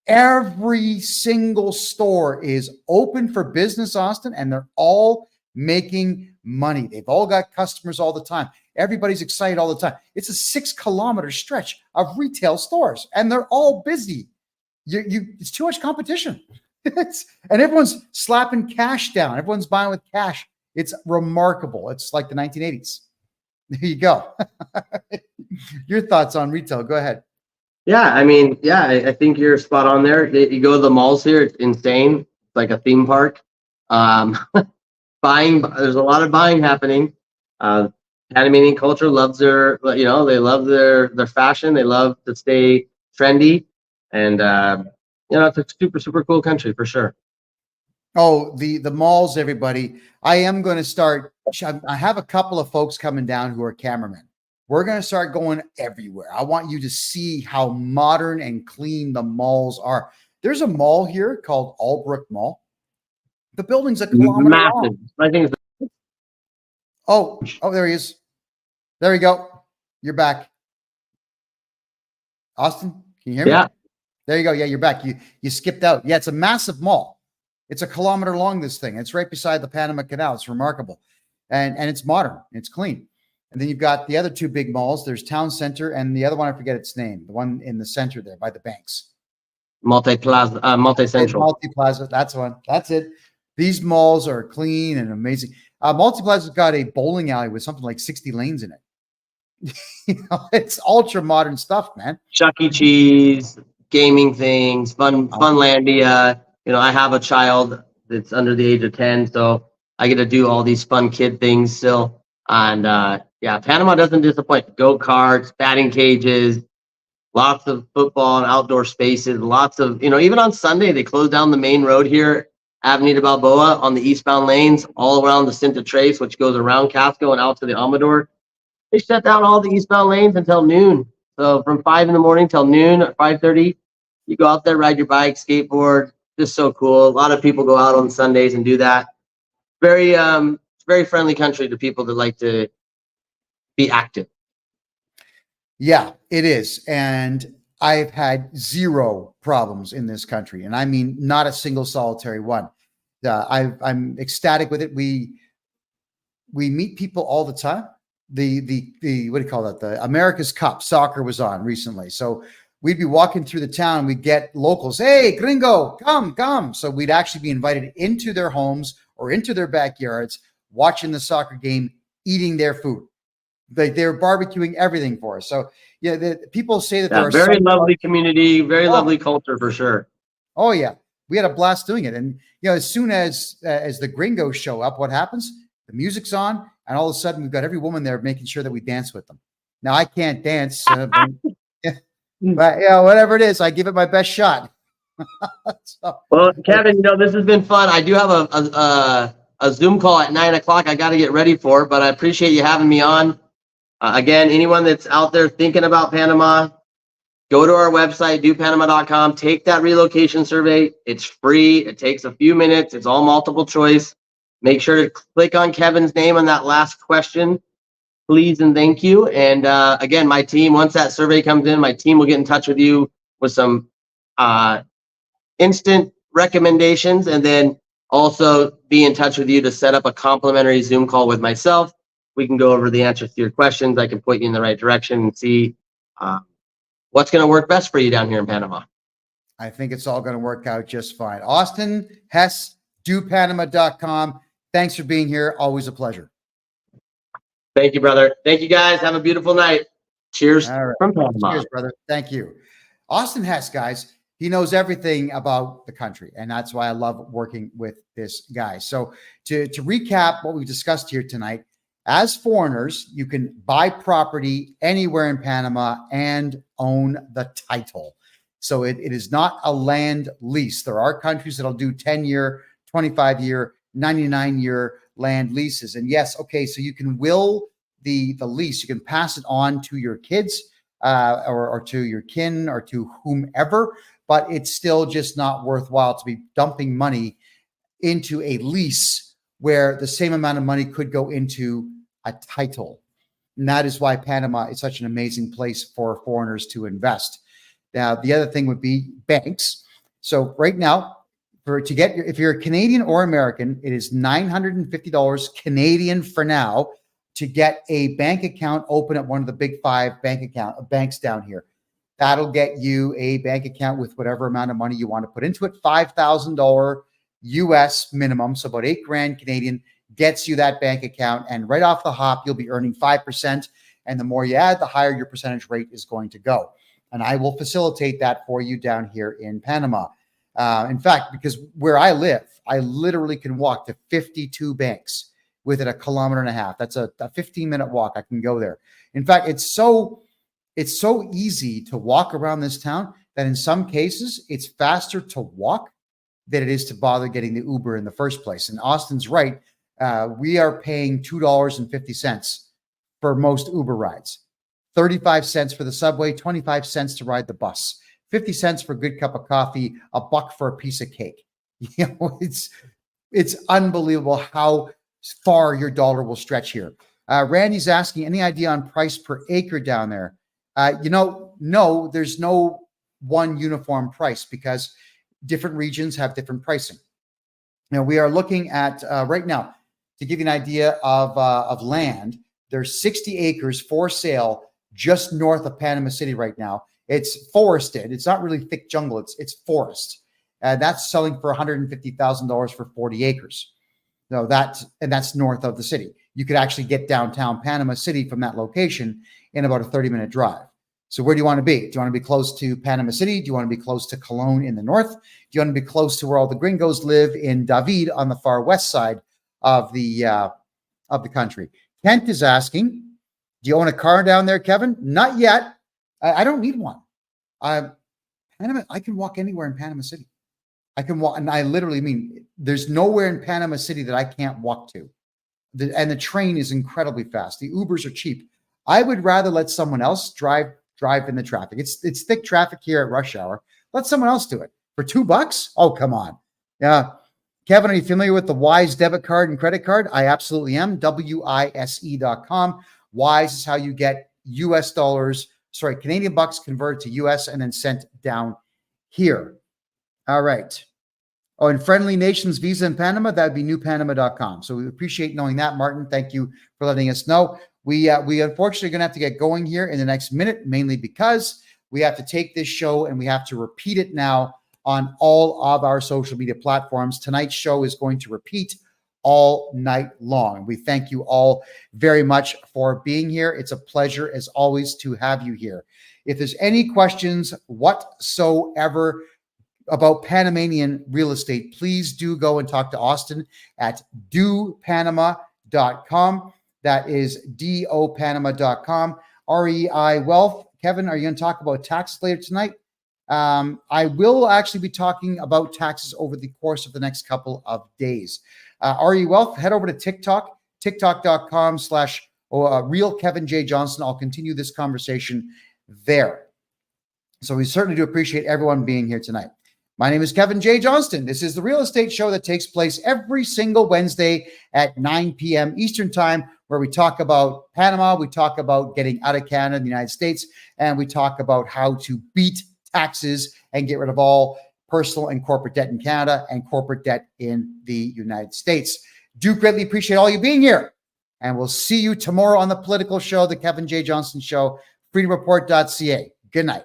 Every single store is open for business, Austin, and they're all making money. They've all got customers all the time. Everybody's excited all the time. It's a 6-kilometer stretch of retail stores, and they're all busy. It's too much competition. And everyone's slapping cash down. Everyone's buying with cash. It's remarkable. It's like the 1980s. There you go. Your thoughts on retail? Go ahead. Yeah, I think you're spot on there. You go to the malls here, it's insane. It's like a theme park. Buying, there's a lot of buying happening. Panamanian culture loves they love their fashion. They love to stay trendy. And, it's a super, super cool country for sure. Oh, the malls, everybody. I am going to start. I have a couple of folks coming down who are cameramen. We're going to start going everywhere. I want you to see how modern and clean the malls are. There's a mall here called Albrook Mall. The building's a kilometer long. I think Oh, there he is. There we go. You're back. Austin, can you hear me? Yeah. There you go. Yeah, you're back. You skipped out. Yeah, it's a massive mall. It's a kilometer long, this thing. It's right beside the Panama Canal. It's remarkable. And it's modern. It's clean. And then you've got the other two big malls. There's Town Center and the other one, I forget its name, the one in the center there by the banks. Multi-Central. Multi-Plaza. That's one. That's it. These malls are clean and amazing. Multi-Plaza's got a bowling alley with something like 60 lanes in it. It's ultra modern stuff, man. Chuck E. Cheese, gaming things, Funlandia. I have a child that's under the age of 10, so I get to do all these fun kid things still. And Panama doesn't disappoint. Go-karts, batting cages, lots of football and outdoor spaces, lots of, even on Sunday, they close down the main road here, Avenida Balboa, on the eastbound lanes, all around the Cinta Trace, which goes around Casco and out to the Amador. They shut down all the eastbound lanes until noon. So from 5 in the morning till noon at 5:30, you go out there, ride your bike, skateboard. Just so cool. A lot of people go out on Sundays and do that. Very friendly country to people that like to be active. Yeah, it is. And I've had zero problems in this country. And I mean, not a single solitary one. I'm ecstatic with it. We meet people all the time. The what do you call that? The America's Cup soccer was on recently. So we'd be walking through the town. We'd get locals. Hey, gringo, come. So we'd actually be invited into their homes or into their backyards, watching the soccer game, eating their food. They're barbecuing everything for us. So yeah, people say that there are very lovely community, very lovely culture for sure. Oh yeah, we had a blast doing it. And as soon as the gringos show up, what happens? The music's on, and all of a sudden we've got every woman there making sure that we dance with them. Now I can't dance, but whatever it is, I give it my best shot. Well, Kevin, this has been fun. I do have a Zoom call at 9:00 I got to get ready for, but I appreciate you having me on. Again, anyone that's out there thinking about Panama, go to our website, dopanama.com, take that relocation survey. It's free. It takes a few minutes. It's all multiple choice. Make sure to click on Kevin's name on that last question, please and thank you. And again, my team, once that survey comes in, my team will get in touch with you with some instant recommendations, and then also be in touch with you to set up a complimentary Zoom call with myself. We can go over the answers to your questions. I can point you in the right direction and see what's going to work best for you down here in Panama. I think it's all going to work out just fine. Austin Hess, dopanama.com. Thanks for being here. Always a pleasure. Thank you, brother. Thank you, guys. Have a beautiful night. Cheers from Panama. Cheers, brother. Thank you. Austin Hess, guys. He knows everything about the country, and that's why I love working with this guy. So to recap what we discussed here tonight, as foreigners, you can buy property anywhere in Panama and own the title. So it is not a land lease. There are countries that'll do 10-year, 25-year, 99-year land leases. And yes, okay, so you can will the lease. You can pass it on to your kids or to your kin or to whomever, but it's still just not worthwhile to be dumping money into a lease where the same amount of money could go into a title. And that is why Panama is such an amazing place for foreigners to invest. Now, the other thing would be banks. So right now, if you're a Canadian or American, it is $950 Canadian for now to get a bank account open at one of the big 5 banks down here. That'll get you a bank account with whatever amount of money you want to put into it. $5,000 US minimum, so about $8,000 Canadian gets you that bank account. And right off the hop, you'll be earning 5%. And the more you add, the higher your percentage rate is going to go. And I will facilitate that for you down here in Panama. In fact, because where I live, I literally can walk to 52 banks within 1.5 kilometers. That's a 15-minute walk. I can go there. In fact, it's so easy to walk around this town that in some cases it's faster to walk than it is to bother getting the Uber in the first place. And Austin's right. We are paying $2.50 for most Uber rides, 35 cents for the subway, 25 cents to ride the bus, 50 cents for a good cup of coffee, $1 for a piece of cake. You know, it's unbelievable how far your dollar will stretch here. Randy's asking, any idea on price per acre down there? No, there's no one uniform price because different regions have different pricing. Now, we are looking at right now, to give you an idea of land, there's 60 acres for sale just north of Panama City right now. It's forested. It's not really thick jungle. It's forest. That's selling for $150,000 for 40 acres. No, that's north of the city. You could actually get downtown Panama City from that location in about a 30-minute drive. So where do you want to be? Do you want to be close to Panama City? Do you want to be close to Cologne in the north? Do you want to be close to where all the gringos live in David on the far west side of the country? Kent is asking, do you own a car down there, Kevin? Not yet. I don't need one. I can walk anywhere in Panama City. I can walk, and I literally mean there's nowhere in Panama City that I can't walk to. And the train is incredibly fast. The Ubers are cheap. I would rather let someone else drive in the traffic. It's thick traffic here at rush hour. Let someone else do it for $2. Oh, come on. Yeah. Kevin, are you familiar with the Wise debit card and credit card? I absolutely am. WISE.com. Wise is how you get Canadian bucks converted to US and then sent down here. All right. Oh, and Friendly Nations Visa in Panama, that would be newpanama.com. So we appreciate knowing that, Martin. Thank you for letting us know. We unfortunately are going to have to get going here in the next minute, mainly because we have to take this show and we have to repeat it now on all of our social media platforms. Tonight's show is going to repeat all night long. We thank you all very much for being here. It's a pleasure, as always, to have you here. If there's any questions whatsoever about Panamanian real estate, please do go and talk to Austin at dopanama.com. That is dopanama.com. REI Wealth. Kevin, are you going to talk about taxes later tonight? I will actually be talking about taxes over the course of the next couple of days. RE Wealth, head over to TikTok, tiktok.com/real Kevin J. Johnston. I'll continue this conversation there. So we certainly do appreciate everyone being here tonight. My name is Kevin J. Johnston. This is the real estate show that takes place every single Wednesday at 9 p.m. Eastern Time, where we talk about Panama, we talk about getting out of Canada and the United States, and we talk about how to beat taxes and get rid of all personal and corporate debt in Canada and corporate debt in the United States. Do greatly appreciate all you being here. And we'll see you tomorrow on the political show, the Kevin J. Johnston Show, freedomreport.ca. Good night.